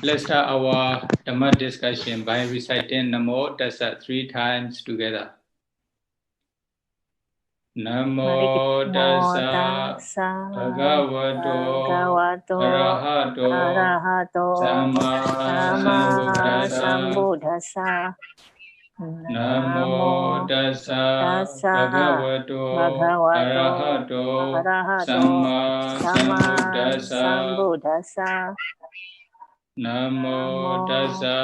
let's start our Dhamma discussion by reciting Namo Tassa 3 times together. Namo Tassa Bhagavato Arahato Sama Sambuddhassa. Namo Tassa Bhagavato Arahato Sama Sambuddhassa. Namo Tassa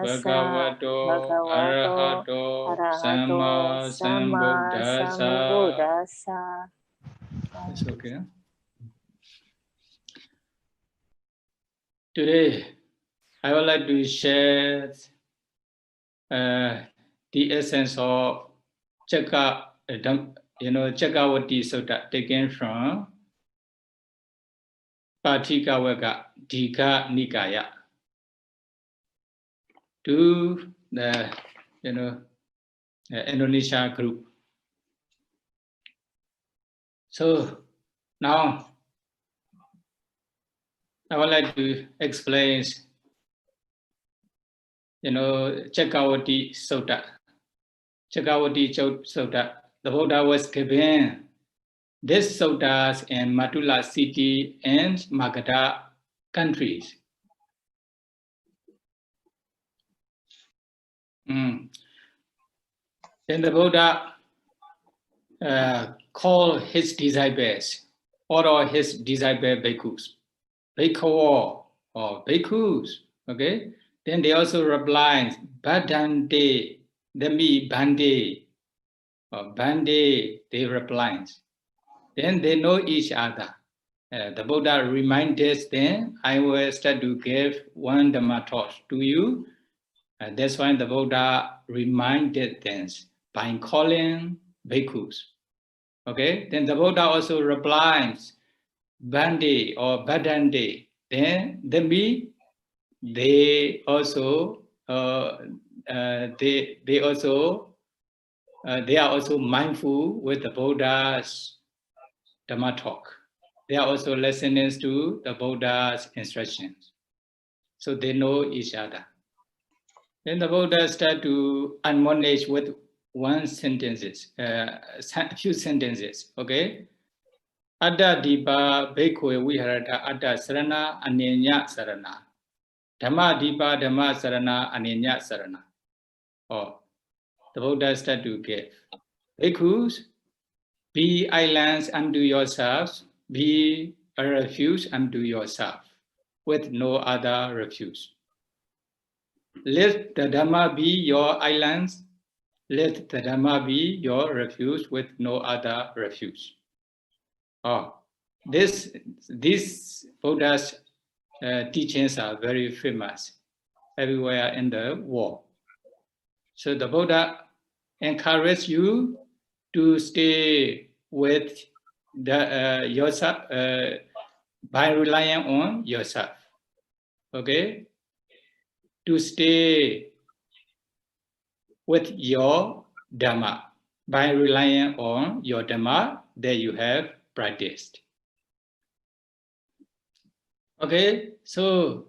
Bhagavato Arahato Sama Sambuddhassa. It's okay. Today, I would like to share the essence of Cakkavati Sutta taken from Patikawaka Dika Nikaya to the Indonesia group. So now I would like to explain Cakkavati Sutta. Cakkavati Sutta, the Buddha was given this suttas in Matula city and Magadha countries. Then the Buddha called his disciples, or his disciple bhikkhus, bhikkhu or bhikkhus, okay? Then they also replied, Bhadante, Demi Bhande, or Bhande, they replied. Then they know each other. The Buddha reminded them, I will start to give one Dhammatalk to you. That's why the Buddha reminded them by calling bhikkhus. Okay, then the Buddha also replies, Bhande or Bhadante, then they also they are also mindful with the Buddha's Dhammatalk. They are also listeners to the Buddha's instructions. So they know each other. Then the Buddha start to admonish with one sentences, few sentences, okay? Adda dipa bhikkhue viharata adda sarana anenya sarana. Dhamma dipa dhamma sarana anenya sarana. Oh, the Buddha start to give. Bhikkhus, be islands unto yourselves, be a refuge unto yourself, with no other refuge. Let the Dhamma be your islands, let the Dhamma be your refuge with no other refuge. Oh, these Buddha's teachings are very famous everywhere in the world. So the Buddha encourages you to stay with the yourself by relying on yourself. Okay, to stay with your Dhamma by relying on your Dhamma that you have practiced. Okay, so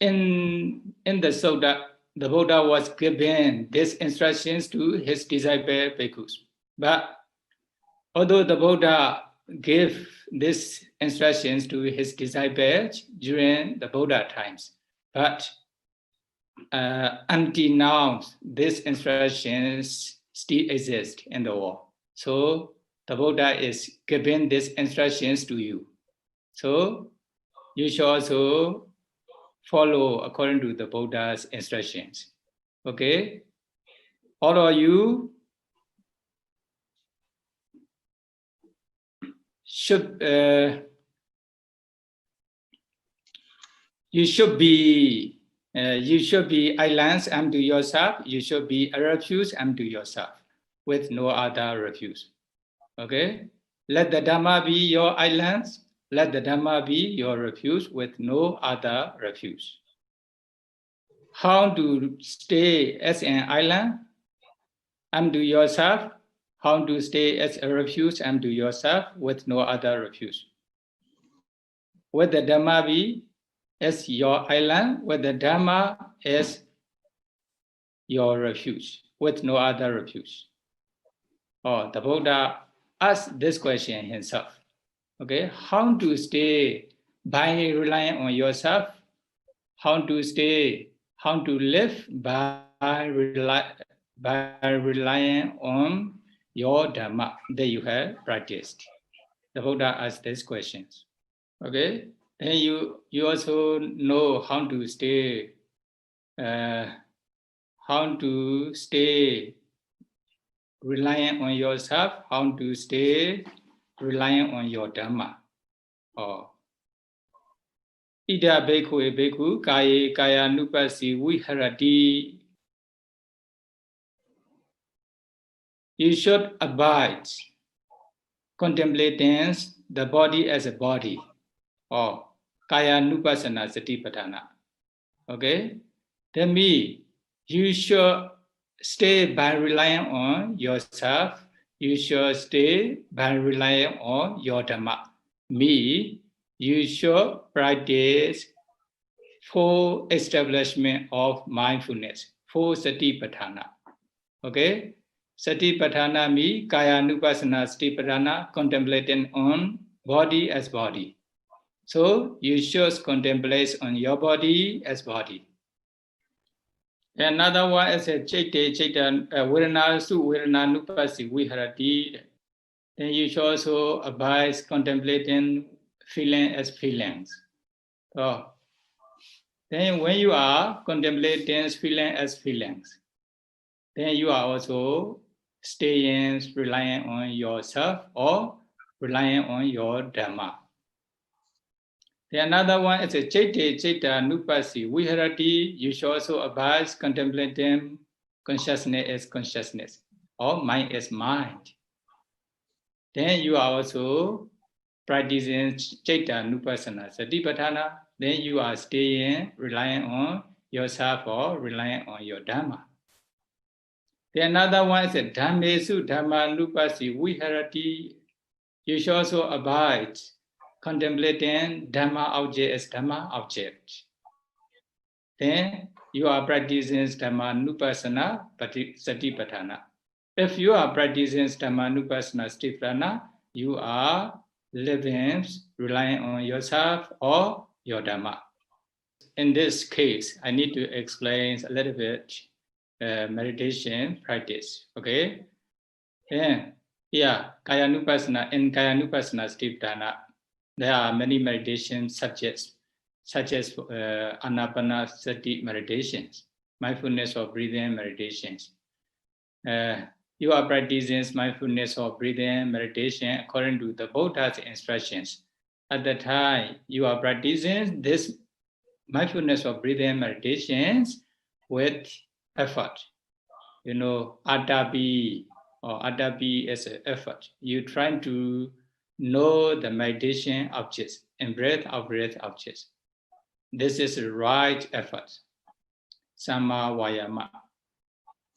in the Sutta, the Buddha was given these instructions to his disciple bhikkhus. But although the Buddha gave these instructions to his disciples during the Buddha times, but until now, these instructions still exist in the world. So the Buddha is giving these instructions to you. So you should also follow according to the Buddha's instructions. Okay? All of you should be islands unto yourself. You should be a refuge unto yourself, with no other refuge. Okay? Let the Dhamma be your islands. Let the Dhamma be your refuge, with no other refuge. How to stay as an island unto yourself? How to stay as a refuge unto yourself, with no other refuge? With the Dhamma be as your island, where the Dhamma is your refuge, with no other refuge. Oh, the Buddha asked this question himself. Okay, how to stay by relying on yourself? How to live by relying on your Dhamma that you have practiced? The Buddha asked these questions. Okay, then you also know how to stay relying on yourself, how to stay relying on your Dhamma. Oh. Ida bhikkhu e bhikkhu kaye kaya nupasi viharati. You should abide, contemplating the body as a body, or kaya nupasana satipatthana. Okay? That means you should stay by relying on yourself. You should stay by relying on your Dhamma. You should practice full establishment of mindfulness, full satipatthana. Okay? Satipatthana means kaya nupasana satipatthana, contemplating on body as body. So you should contemplate on your body as body. Another one is a chaita vedana su vedana nupasi viharati. Then you should also abide contemplating feeling as feelings. So then when you are contemplating feeling as feelings, then you are also staying, relying on yourself or relying on your Dhamma. Then another one is a chaita nupasi viharati. You should also abide contemplating consciousness as consciousness or mind as mind. Then you are also practicing chaita nupasana satipatthana. Then you are staying, relying on yourself or relying on your Dhamma. Then another one is a dhammesu dhamma nupasi viharati. You should also abide contemplating Dhamma object as Dhamma object. Then you are practicing Dhamma nupasana satipatthana. If you are practicing Dhamma nupasana satipatthana, you are living, relying on yourself or your Dhamma. In this case, I need to explain a little bit meditation practice. Okay? And kaya nupasana, in kaya nupasana satipatthana, there are many meditation subjects, such as anapanasati meditations, mindfulness of breathing meditations. You are practicing mindfulness of breathing meditation according to the Buddha's instructions. At the time, you are practicing this mindfulness of breathing meditations with effort. You know, atapi is an effort. You try to know the meditation objects and breath objects. This is the right effort. Samma vayama.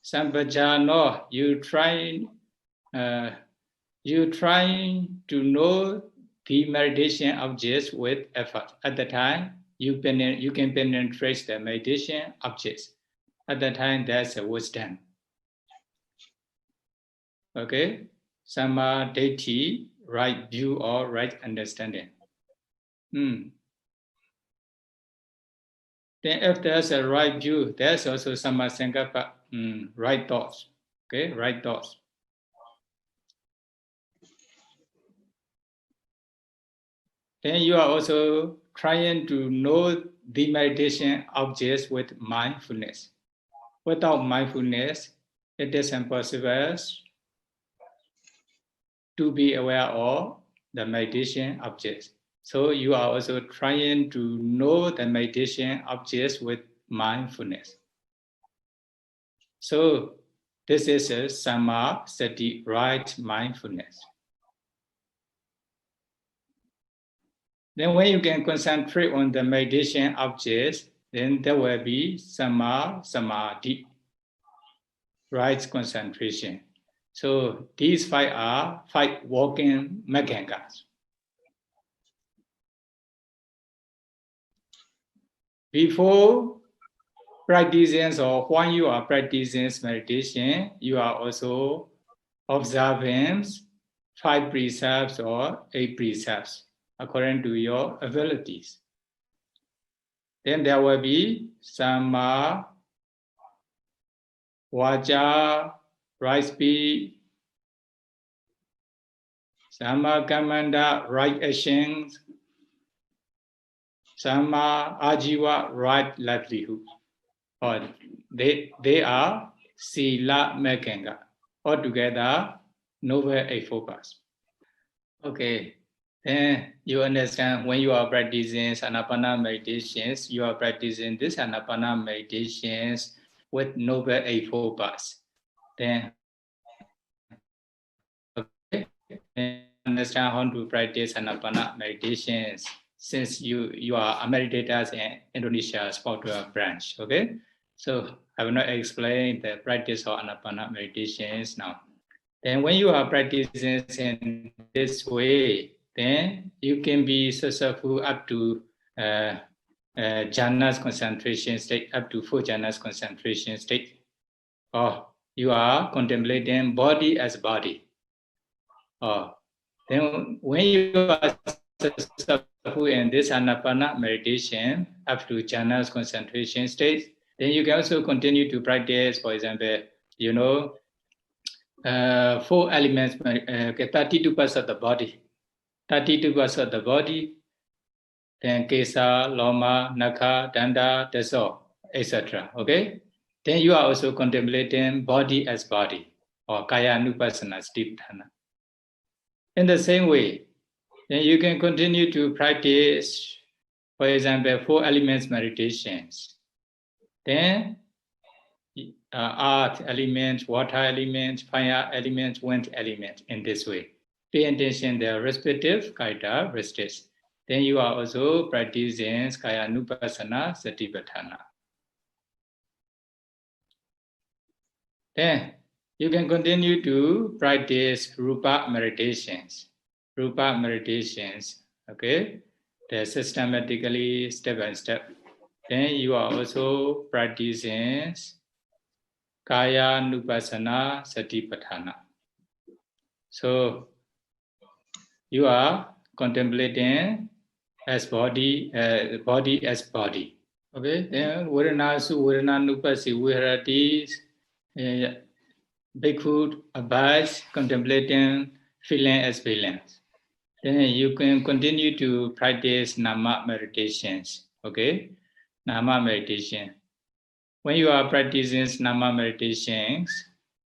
Sampajano, you try to know the meditation objects with effort. At the time, you can penetrate the meditation objects. At the time, that's a wisdom. Okay, Samma Detti, right view or right understanding. Then if there's a right view, there's also Samma Sankappa, right thoughts. Okay, right thoughts. Then you are also trying to know the meditation objects with mindfulness. Without mindfulness, it is impossible to be aware of the meditation objects. So you are also trying to know the meditation objects with mindfulness. So this is a Samma Sati, right mindfulness. Then when you can concentrate on the meditation objects, then there will be Samma Samadhi, right concentration. So these five are five walking mechanisms. before practicing or when you are practicing meditation, you are also observing 5 precepts or 8 precepts according to your abilities. Then there will be Samma, Vaja, right speech, Samma Kamanda, right actions, Samma Ajiva, right livelihood. Or they are Sila Mekenga. Altogether, Noble 8 focus. Okay. Then you understand when you are practicing Anapana meditations, you are practicing this Anapana meditations with Noble 8 focus. Then, okay, understand how to practice Anapana meditations since you are a meditator in Indonesia spiritual branch. Okay, so I will not explain the practice of Anapana meditations now. Then when you are practicing in this way, then you can be successful up to jhanas concentration state, up to 4 jhanas concentration state. Or you are contemplating body as body. Or then when you are successful in this Anapana meditation up to jhanas concentration state, then you can also continue to practice, for example, 4 elements, 32 parts of the body. 32 parts of the body, then Kesa, Loma, Naka, Danda, Daso, etc. Okay? Then you are also contemplating body as body, or Kaya Nupassana, Stipthana. In the same way, then you can continue to practice, for example, 4 elements meditations. Then earth element, water element, fire element, wind element in this way. Pay attention their respective characteristics. Then you are also practicing Kaya Nupassana Satipatthana. Then you can continue to practice Rupa meditations. Rupa meditations, okay? They're systematically, step by step. Then you are also practicing Kaya Nupassana Satipatthana. So you are contemplating as body as body. Okay, then Varanasu, Varananupasi, Viharati, Bigfoot, abides, contemplating feeling as feelings. Then you can continue to practice Nama meditations. Okay, Nama meditation. When you are practicing Nama meditations,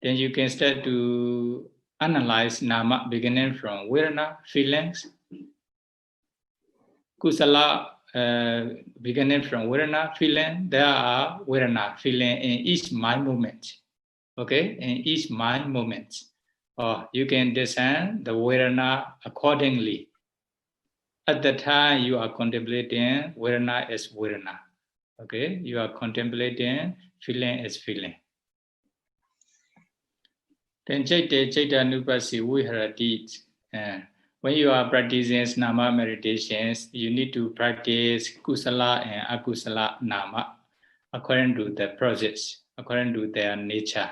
then you can start to analyze Nama beginning from Virana, feelings, Kusala, beginning from Virana, feeling. There are Virana, feeling in each mind moment. Okay, in each mind moment. Or you can discern the Virana accordingly. At the time you are contemplating, Virana is Virana. Okay, you are contemplating, feeling is feeling. Then Chaita Nupasi Viharati. When you are practicing Nama meditations, you need to practice Kusala and Akusala Nama according to the process, according to their nature.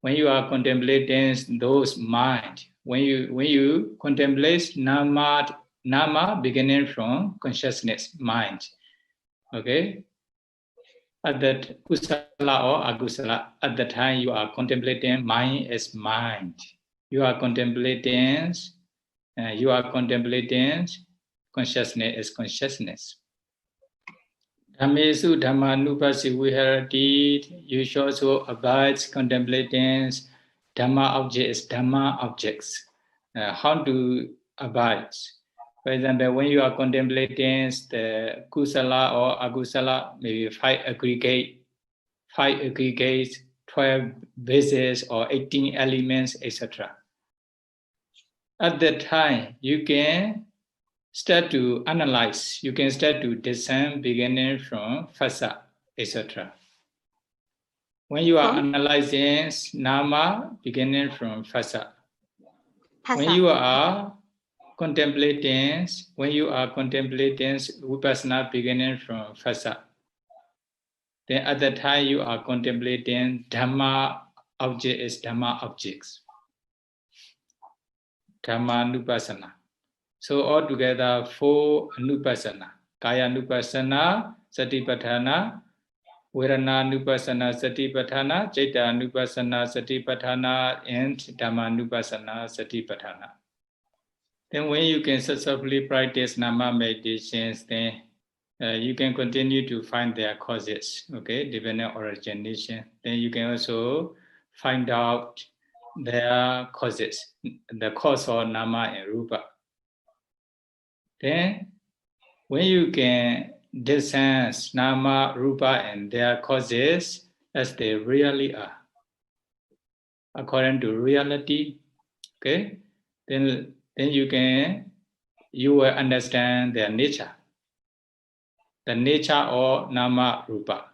When you are contemplating those mind, when you contemplate Nama beginning from consciousness, mind, okay? At that Kusala or Akusala, at the time you are contemplating mind as mind. You are contemplating consciousness as consciousness. Dhammesu Dhammanupasi Viharati, you should also abide contemplating Dhamma objects, Dhamma objects. How to abide? For example, when you are contemplating the Kusala or Akusala, maybe 5 aggregates, 12 bases or 18 elements, etc. At that time, you can start to analyze, you can start to discern beginning from Phassa, etc. When you are analyzing Nama beginning from Phassa, when you are contemplating, when you are contemplating vipassana beginning from phassa, then at the time you are contemplating Dhamma object is Dhamma objects. Dhamma nupassana. So altogether 4 nupassana. Kaya nupassana, satipatthana, Vedana nupassana, satipatthana, Citta nupassana, satipatthana, and Dhamma nupassana, satipatthana. Then when you can successfully practice Nama meditations, then you can continue to find their causes, okay, depending on origination. Then you can also find out their causes, the cause of Nama and Rupa. Then when you can discern Nama, Rupa and their causes as they really are, according to reality, okay, then you will understand their nature. The nature of Nama Rupa.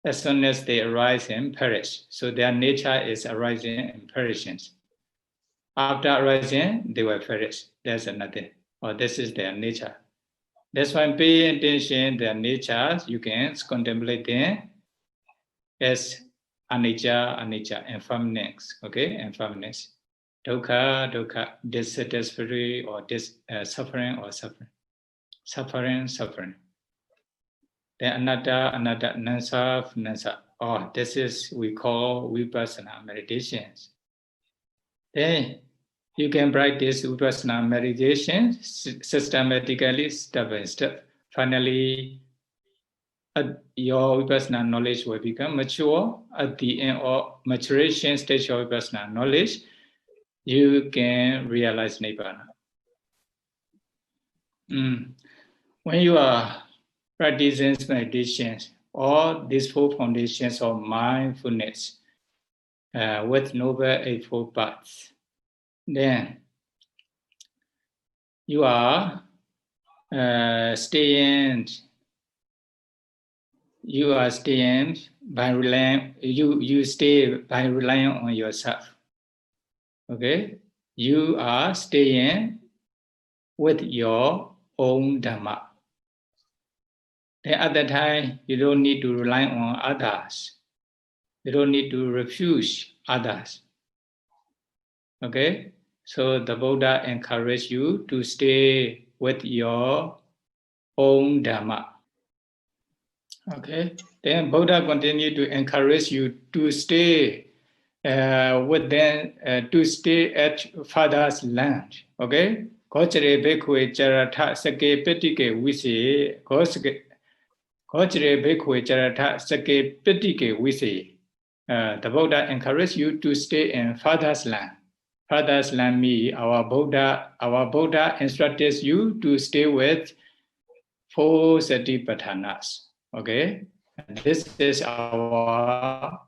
As soon as they arise and perish, so their nature is arising and perishing. After arising, they will perish. There's nothing. Or this is their nature. That's why paying attention to their nature, you can contemplate them as anicca, impermanence. Okay, impermanence. Dukkha, dissatisfactory or suffering. Suffering. Then anatta, non-self. Oh, this is we call vipassana meditations. Then you can practice vipassana meditation systematically, step by step. Finally, your vipassana knowledge will become mature. At the end of maturation stage of vipassana knowledge, you can realize nibbana. When you are practicing meditation, all these 4 foundations of mindfulness with Noble Eightfold Paths, then you are staying by relying. You stay by relying on yourself. Okay, you are staying with your own Dhamma. Then at that time, you don't need to rely on others. You don't need to refuse others. Okay? So the Buddha encourages you to stay with your own Dhamma. Okay? Then Buddha continues to encourage you to stay with them, to stay at Father's land. Okay? Kochare bhikkhu charatha sake pitike vise. Kochare bhikkhu charatha sake pitike vise. The Buddha encourages you to stay in Father's land. Father's land means our Buddha instructs you to stay with 4 satipathanas. Okay? This is our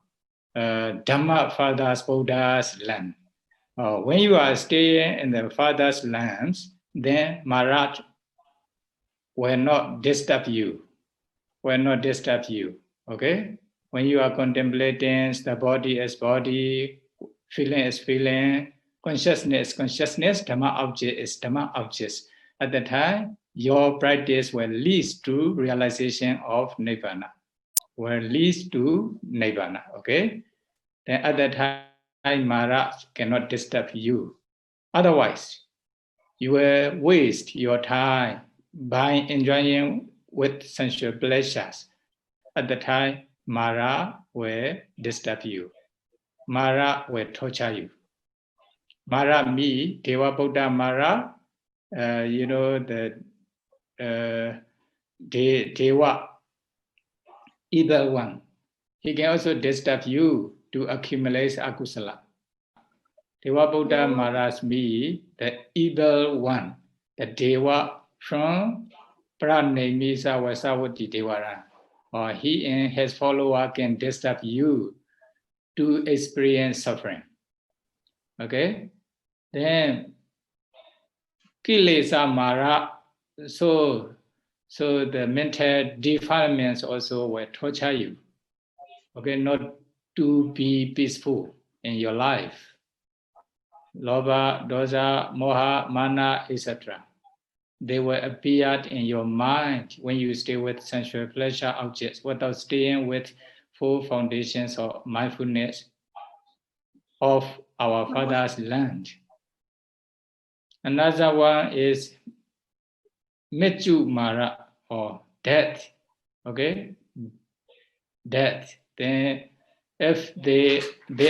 Dhamma Father's Buddha's land. When you are staying in the Father's lands, then Maharaj will not disturb you. Okay? When you are contemplating the body as body, feeling as feeling, consciousness, Dhamma object is Dhamma objects. At the time, your practice will lead to realization of Nibbana. Okay? Then at that time, Maharaj cannot disturb you. Otherwise, you will waste your time by enjoying with sensual pleasures. At the time, Mara will disturb you. Mara will torture you. Mara means Deva Buddha Mara, the Deva, evil one. He can also disturb you to accumulate akusala. Deva Buddha Maharaj means the evil one, the Deva from Pranamisa Vasavati Devara. Or he and his follower can disturb you to experience suffering. Okay? Then Kilesa Mara, so the mental defilements also will torture you. Okay, not to be peaceful in your life. Loba, dosa, moha, mana, etc. They will appear in your mind when you stay with sensual pleasure objects without staying with full foundations of mindfulness of our father's land. Another one is Mechu Mara or death. Okay? Death. Then if they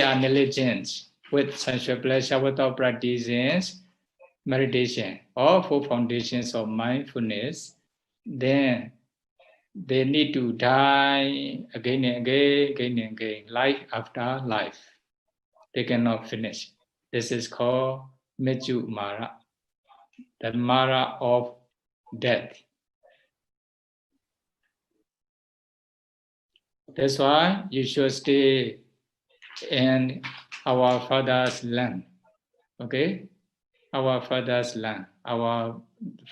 are negligent with sensual pleasure without practicing meditation or full foundations of mindfulness, then they need to die again and again, life after life. They cannot finish. This is called Mechu Mara, the Mara of death. That's why you should stay in our father's land. Okay? Our father's land, our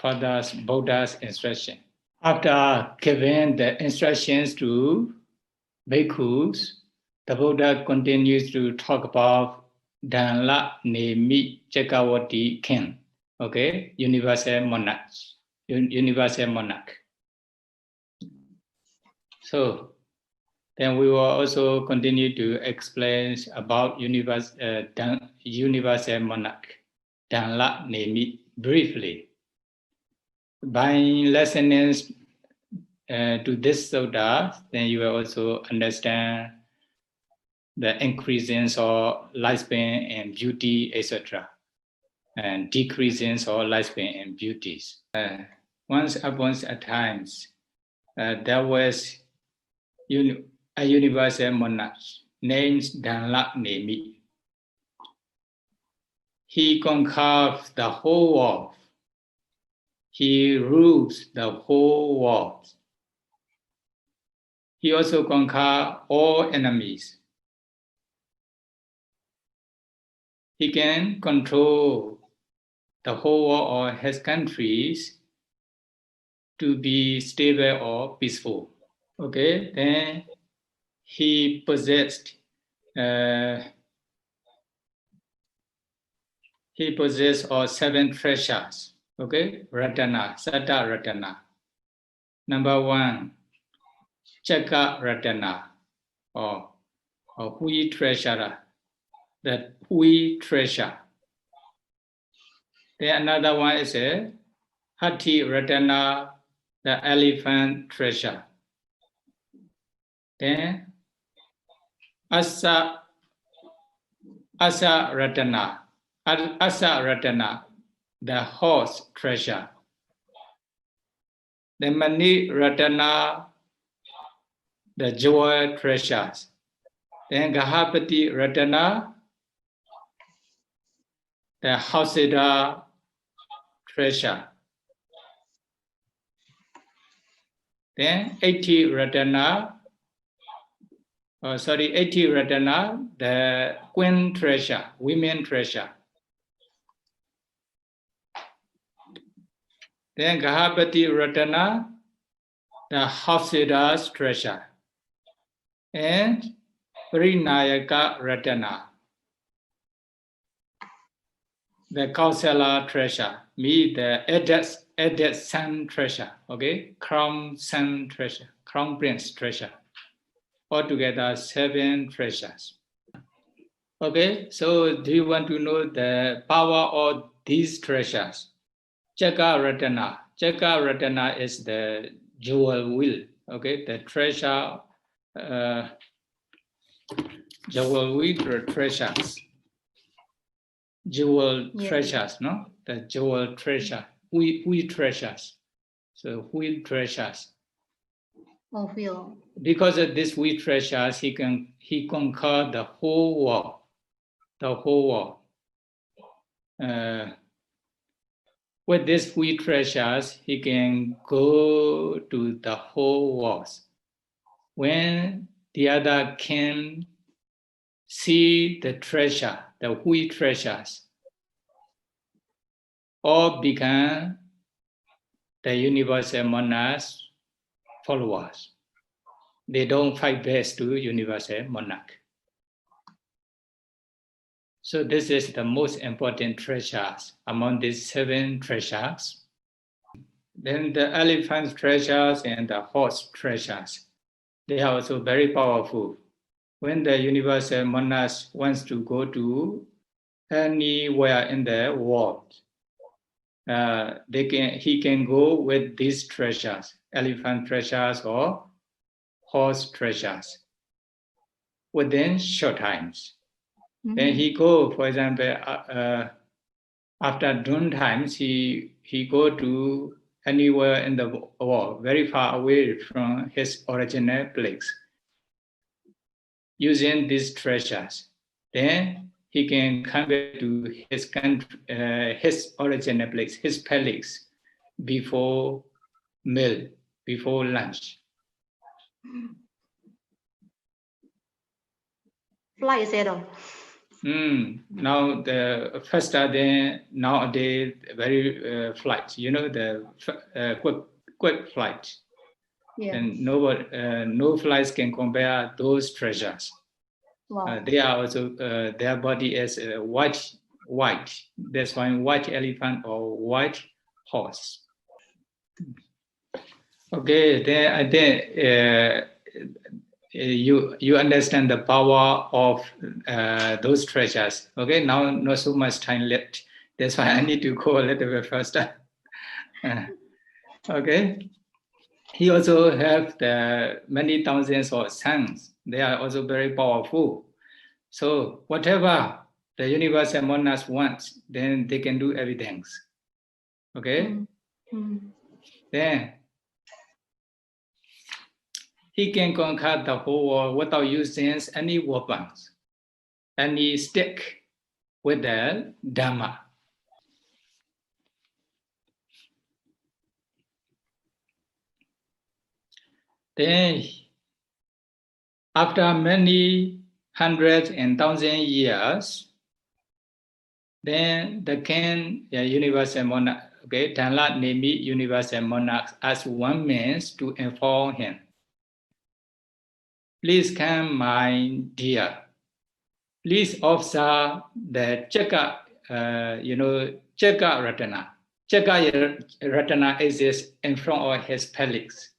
father's Buddha's instruction. After giving the instructions to bhikkhus, the Buddha continues to talk about Dhanla Nemi Cakkavati King, okay, universal monarch, universal monarch. So then we will also continue to explain about universal monarch, Dhanla Nemi, briefly. By listening to this sutta, then you will also understand the increases of lifespan and beauty, etc., and decreases of lifespan and beauties. Once upon a time, there was a universal monarch named Dhanla Nemi. He conquered the whole world. He rules the whole world. He also conquered all enemies. He can control the whole world or his countries to be stable or peaceful. Okay, then he possessed all 7 treasures. Okay, Ratana, Satta Ratana. Number 1, Chakka Ratana, or Hui treasure, the Hui treasure. Then another one is a Hati Ratana, the elephant treasure. Then Asa Ratana, the horse treasure. Then Mani Ratana, the jewel treasures. Then Gahapati Ratana, the Hausida treasure. Then 80 Ratana, the queen treasure, women treasure. Then Gahapati Ratana, the Hafsida's treasure. And Parinayaka Ratana, the Kausala treasure, the added son treasure, okay? Crown son treasure, crown prince treasure. Altogether 7 treasures. Okay, so do you want to know the power of these treasures? Chakka Ratana is the jewel wheel, okay? The treasure, jewel wheel treasures. Jewel treasures, no? The jewel treasure, wheel treasures. So wheel treasures. Oh, wheel. Because of this wheel treasures, he conquered the whole world. The whole world. With these wheel treasures, he can go to the whole world. When the other can see the treasure, the wheel treasures, all become the universal monarch's followers. They don't fight best to universal monarch. So this is the most important treasures among these 7 treasures. Then the elephant treasures and the horse treasures, they are also very powerful. When the universal monarch wants to go to anywhere in the world, he can go with these treasures, elephant treasures or horse treasures, within short times. Then he go, for example, after dawn times, he go to anywhere in the world, very far away from his original place, using these treasures. Then he can come back to his country, his original place, his palace, before meal, before lunch. Fly Sayadaw. Now the first are there nowadays very flight, the quick flight, and no flights can compare those treasures. Wow. They are also their body is white. That's why white elephant or white horse. Okay, then I think you understand the power of those treasures. Okay, now not so much time left. That's why I need to go a little bit faster. Okay. He also have the many thousands of sons. They are also very powerful. So whatever the universal monarch wants, then they can do everything. Okay. Then he can conquer the whole world without using any weapons, any stick, with the Dhamma. Then, after many hundreds and thousands years, then the king, the universal monarch, okay, Dhamma named universal monarch as one means to inform him. Please come, my dear. Please observe the Chakka, Chakka Ratana. Chakka Ratana exists in front of his palace,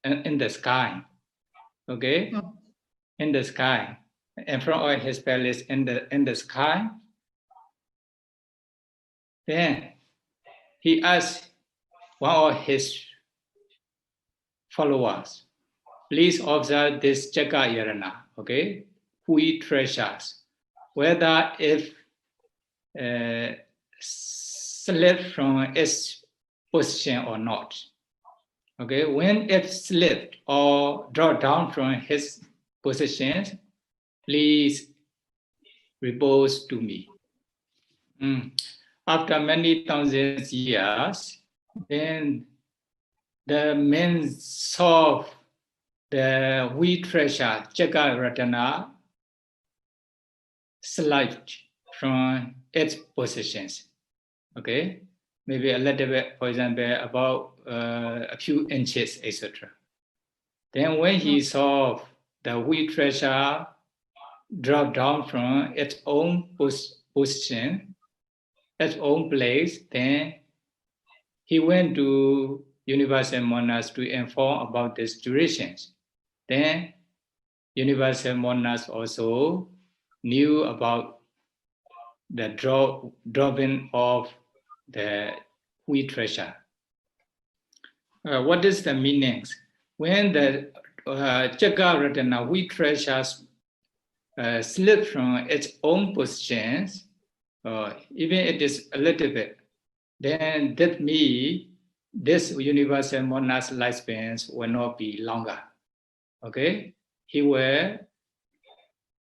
in the sky. Okay, in the sky, in front of his palace, in the sky. Then he asked one of his followers, please observe this Chakka Yarana, okay, who he treasures, whether if slipped from its position or not. Okay, when it slipped or dropped down from his position, please repose to me. After many thousands years, then the men saw the wheat treasure, Chakka Ratana, slipped from its positions. Okay, maybe a little bit, for example, about a few inches, etc. Then when he saw the wheat treasure drop down from its own position, its own place, then he went to universal monarchs to inform about these durations. Then universal monarchs also knew about the dropping of the wheat treasure. What is the meanings? When the Chakka Ratana wheat treasures slip from its own positions, even it is a little bit, then that means this universal monarch's lifespans will not be longer. Okay, he will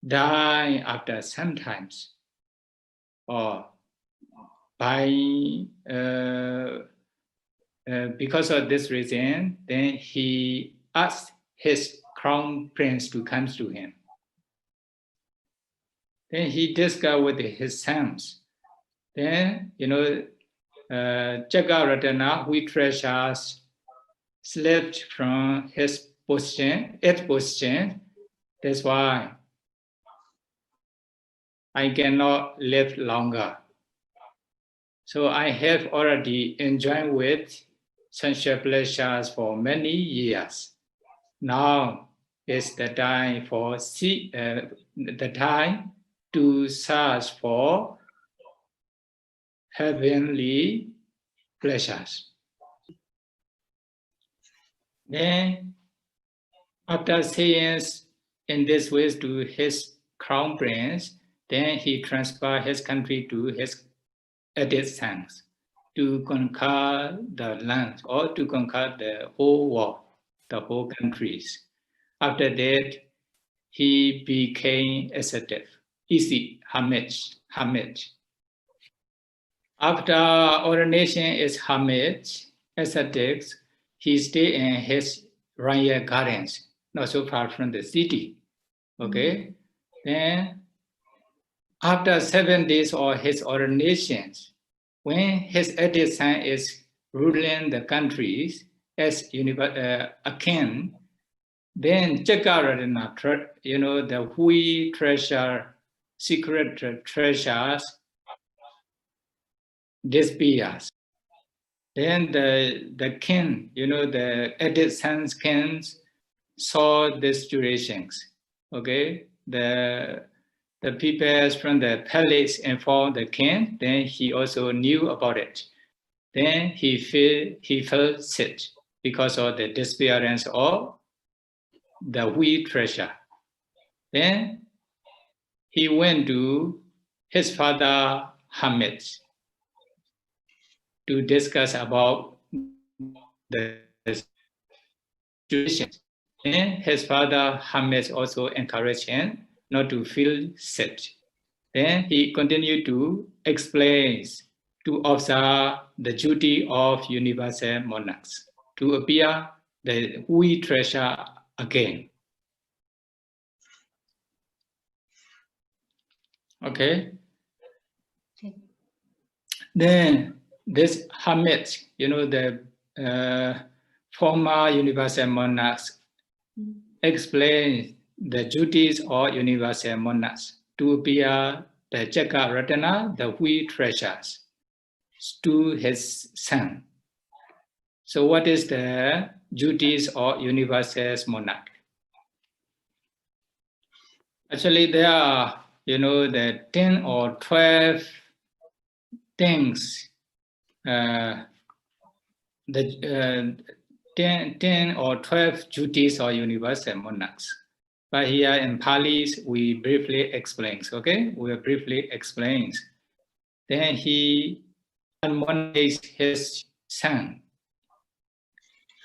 die after some times, or by because of this reason, then he asked his crown prince to come to him. Then he discussed with his sons. Then, Chakka Ratana, wheat treasures, slipped from its position. That's why I cannot live longer. So I have already enjoyed with sensual pleasures for many years. Now is the time for the time to search for heavenly pleasures. Then, after saying in this way to his crown prince, then he transferred his country to his eldest sons to conquer the land or to conquer the whole world, the whole countries. After that, he became ascetic, easy, hermit. After ordination as hermit, ascetics, he stayed in his royal gardens, not so far from the city. Okay, then after 7 days of his ordinations, when his eldest son is ruling the countries as a king, then Cakkavati, the wheat treasure, secret treasures disappears. Then the king, the eldest son's kings saw these situations. Okay, the people from the palace informed the king. Then he also knew about it. Then he felt sick because of the disappearance of the wheat treasure. Then he went to his father Hamid to discuss about the situation. Then his father Hamid also encouraged him not to feel sick. Then he continued to explain, to observe the duty of universal monarchs, to appear the wheat treasure again. Okay. Then this Hamid, the former universal monarchs, explain the duties of universal monarchs to appear the Cakkavati, the wheat treasures, to his son. So what is the duties of universal monarch? Actually, there are, the 10 or 12 things, the 10 or 12 duties of universal monarchs. But here in Pali, we briefly explain, okay? We briefly explain. Then he admonished his son.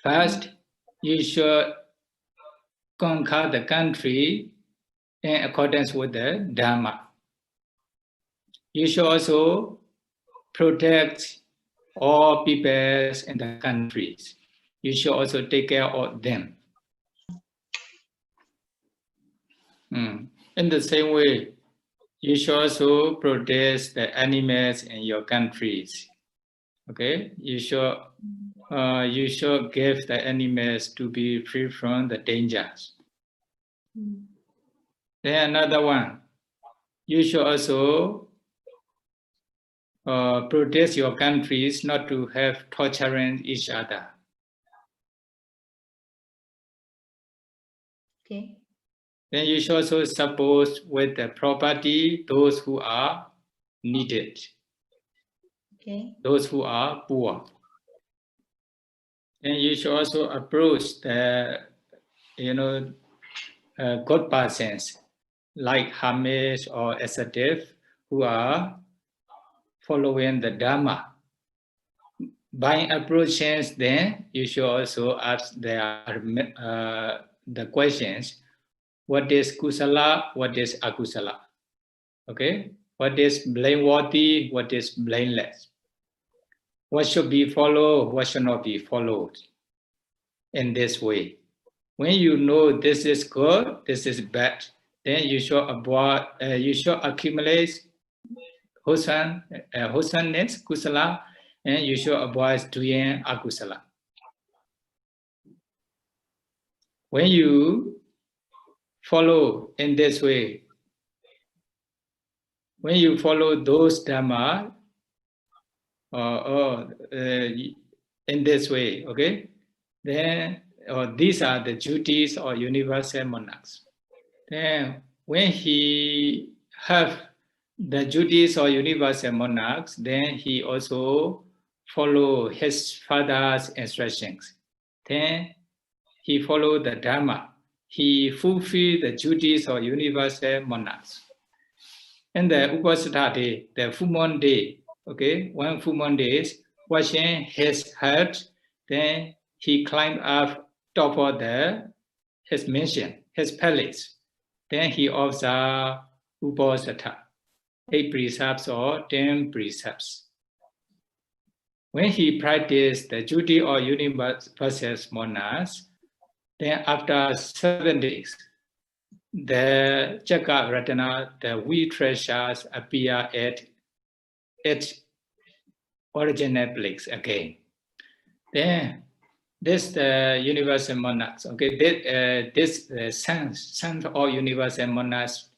First, you should conquer the country in accordance with the Dhamma. You should also protect all people in the countries. You should also take care of them. In the same way, you should also protect the animals in your countries. Okay, you should give the animals to be free from the dangers. Then another one, you should also protect your countries not to have torturing each other. Okay. Then you should also support with the property those who are needed. Okay. Those who are poor. Then you should also approach the, good persons like Hamish or ascetic who are following the Dhamma. By approaching them, you should also ask the questions. What is kusala? What is akusala? Okay. What is blameworthy? What is blameless? What should be followed? What should not be followed? In this way, when you know this is good, this is bad, then you should avoid. You should accumulate wholesomeness, kusala, and you should avoid doing akusala. When you follow in this way, when you follow those Dhamma in this way, okay, then these are the duties of universal monarchs. Then when he have the duties of universal monarchs, then he also follow his father's instructions. Then he follow the Dhamma. He fulfill the duties of universal monarchs. And the Upasita day, the full moon day, okay, one full moon days, washing his head, then he climbed up top of his mansion, his palace. Then he observed Upasita, 8 precepts or 10 precepts. When he practiced the duty of universal monarchs, then after 7 days, the Chakka Ratana, the wheat treasures appear at its original place again. Then this the universal monarchs, okay, this sons of universal monarchs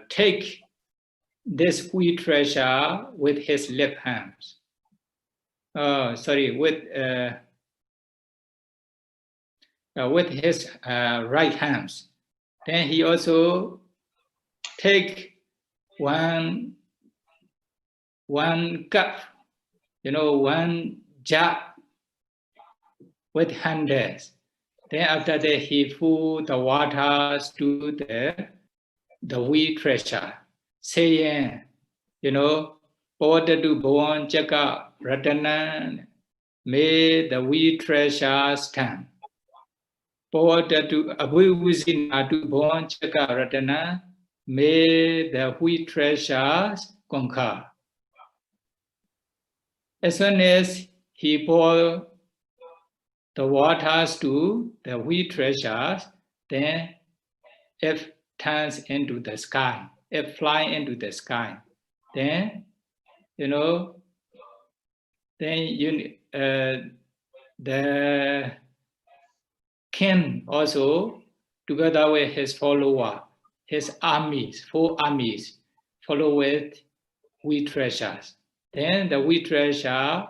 take this wheat treasure with his left hands. With his right hands. Then he also take one cup, one jug with handles. Then after that he full the waters to the wheat treasure, saying, Pawatatu Bhavan Chakka Ratana, may the wheat treasure stand. Pawatatu Abhuvisinatu Bhavan Chakka Ratana, may the wheat treasures conquer. As soon as he poured the waters to the wheat treasures, then it turns into the sky, it flies into the sky. Then, the king also, together with his follower, his armies, 4 armies, follow with wheat treasures. Then the wheat treasure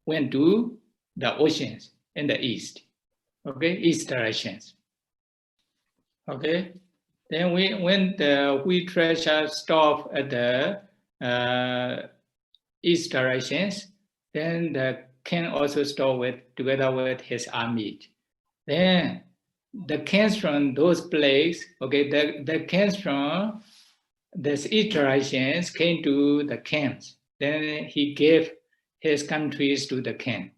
went to the oceans in the east, okay, east directions. Okay, then when the wheat treasure stopped at the east directions, then the king also stopped together with his army. Then the kings from those places, okay, the kings from the east directions came to the kings. Then he gave his countries to the king.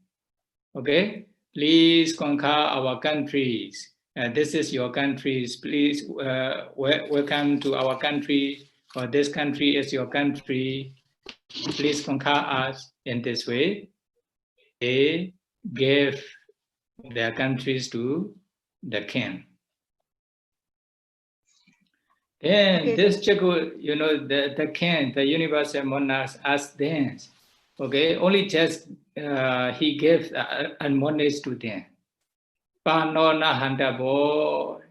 Okay, please conquer our countries. This is your countries. Please welcome to our country, or this country is your country. Please conquer us. In this way, they gave their countries to the king. Then this Chakku, the king, the universal monarchs asked them, okay, only just he gave admonish to them. Panona handabo,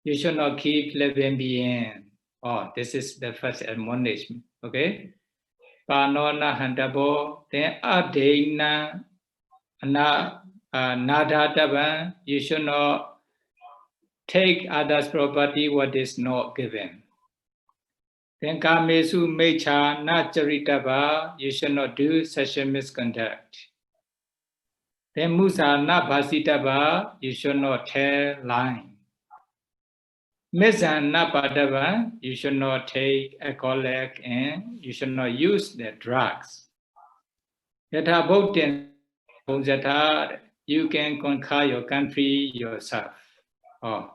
you should not keep living being. Oh, this is the first admonishment, okay? Panona handabo, then adena nadataban, you should not take others' property what is not given. Then kamesu mecha nacharitaba, you should not do such a misconduct. Then musa na basitaba, you should not tell lying. Misan na padaba, you should not take alcohol and you should not use the drugs. Yatha bhuktin bhunjata, you can conquer your country yourself. Oh.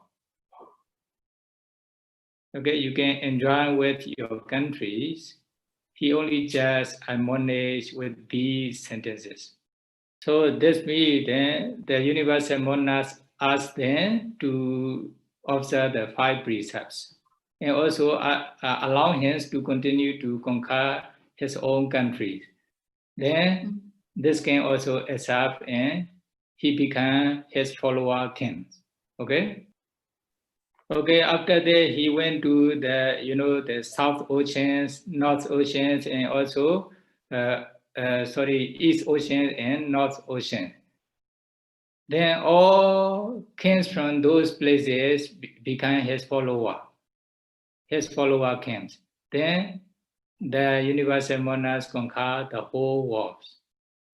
Okay, you can enjoy with your countries. He only just admonished with these sentences. So this means then the universal monarchs asked them to observe the 5 precepts and also allow him to continue to conquer his own country. Then this king also accept and he became his follower king. Okay. Okay, after that he went to the the South Oceans, North Oceans, and also East Ocean and North Ocean. Then all kings from those places became his follower. His follower kings. Then the universal monarchs conquered the whole world.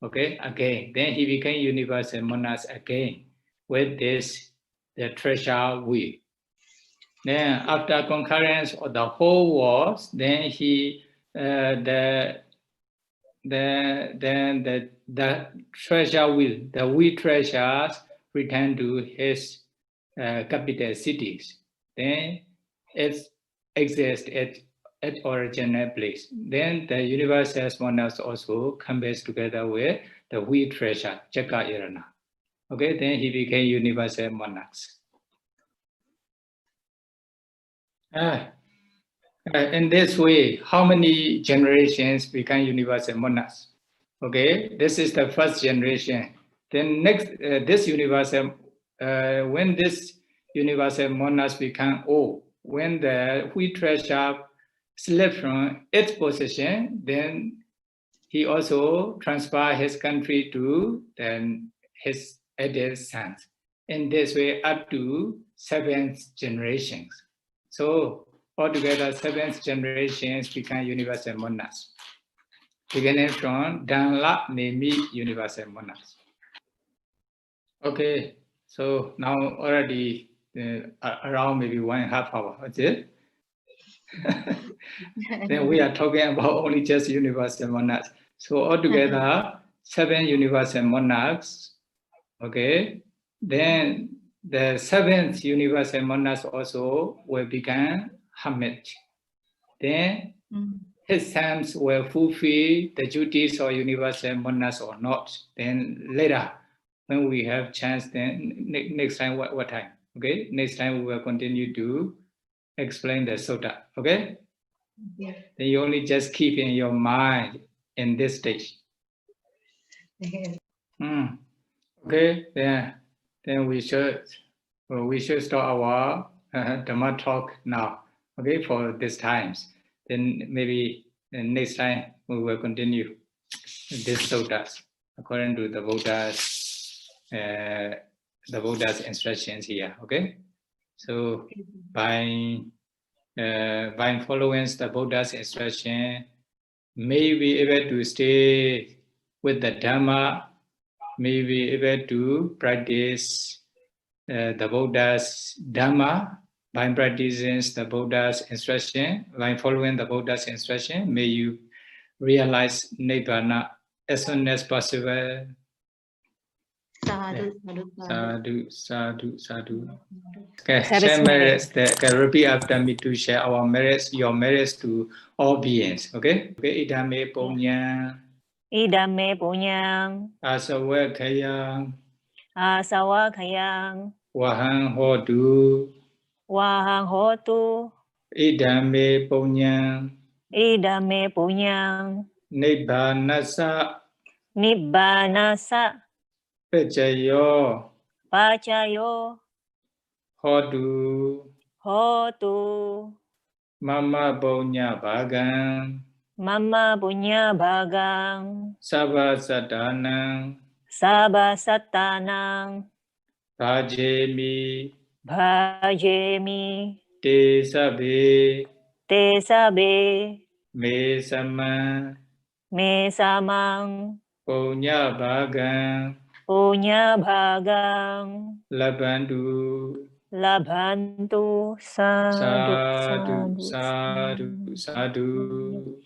Okay, again. Then he became universal monarchs again with the treasure wheel. Then after concurrence of the whole world, then he the treasure wheel, the wheel treasures returned to his capital cities. Then it exists at original place. Then the universal monarchs also comes together with the wheel treasure, Chakra Irana. Okay, then he became universal monarchs. In this way, how many generations become universal monarchs? Okay, this is the first generation. Then next, this universal, when this universal monarchs become old, when the wheat treasure slipped from its position, then he also transferred his country to his eldest sons. In this way, up to 7th generations. So altogether, 7th generations become universal monarchs, beginning from Danla Nemi universal monarchs. Okay, so now already around maybe 1.5 hours, that's it. Then we are talking about only just universal monarchs. So altogether, 7 universal monarchs. Okay, then the 7th universal monarchs also will become hermit. Then his sons will fulfill the duties of universal monarchs or not. Then later, when we have chance, then next time, what time? Okay, next time we will continue to explain the sutta. Okay. Yeah. Then you only just keep in your mind in this stage. Okay, then we should start our Dhammatalk now. Okay, for this times. Then maybe next time we will continue this suttas according to the Buddha's instructions here. Okay, so by following the Buddha's instruction, may be able to stay with the Dhamma, may be able to practice the Buddha's Dhamma by practicing the Buddha's instruction, by following the Buddha's instruction. May you realize Nibbana as soon as possible. Sadhu, sadhu, sadhu, sadhu. Okay, share merits. Repeat after me to share our merits, your merits to all beings. Okay? Okay, idame punyang. Idame punyang. Asawa kayang. Asawa kayang. Wahang hodu. Wahang hotu. Idame punyang. Idame punyang. Nibbanasa. Nibbanasa. Pacayo. Pacayo. Hodu. Hotu. Mama punya bagang. Mama punya bagang. Sabasadanang. Sabasatanang. Bhajemi. Bhajemi. Te sabe. Te sabe. Me sama. Me samang. Punya bagang. Punya bagang. Labandu. Labantu. Sadhu, Sadhu, sadhu, sadhu, sadhu.